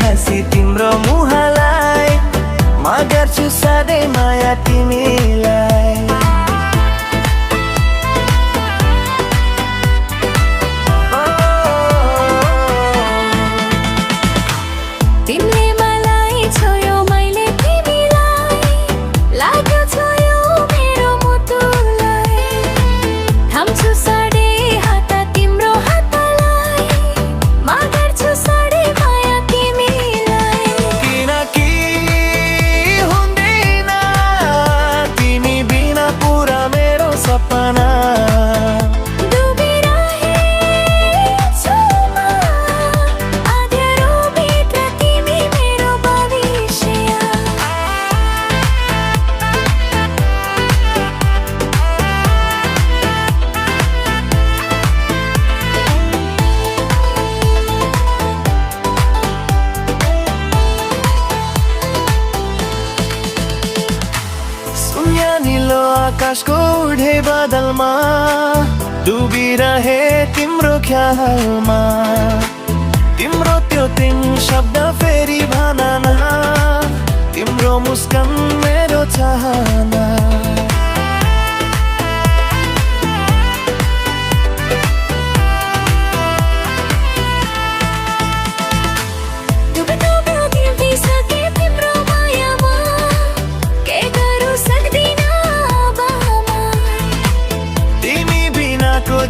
हाँसी तिम्रो मुहालाई म गर्छु सधैँ माया तिमीलाई। तिमीले मलाई छोयो मैले तिमीलाई लाग्यो छोयो मेरो मुटुलाई थाम्छु साडे हात तिम्रो हातलाई म गर्छु साडे माया तिमीलाई। किनकि हुँदैन तिमी बिना पुरा मेरो सपना नीलो आकाशको उडे बादलमा डुबिरहे तिम्रो ख्यालमा तिम्रो त्यो तिन शब्द फेरि भन न तिम्रो मुस्कान मेरो चाहना।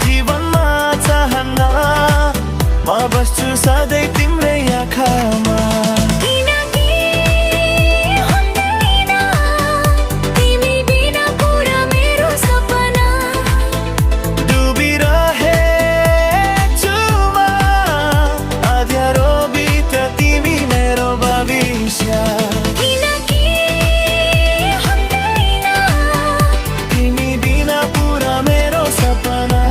जीवनमा चाहना म बस्छु सधैँ तिम्रै आँखामा। तिमी बिना पुरा मेरो सपना डुबिरहेछु म अँध्यारो भित्र तिमी मेरो भविष्य। तिमी बिना पुरा मेरो सपना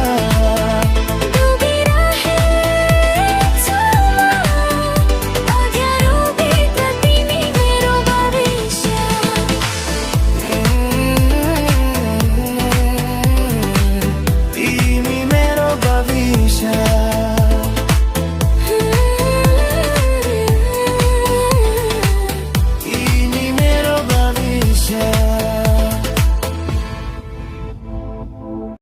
yeah.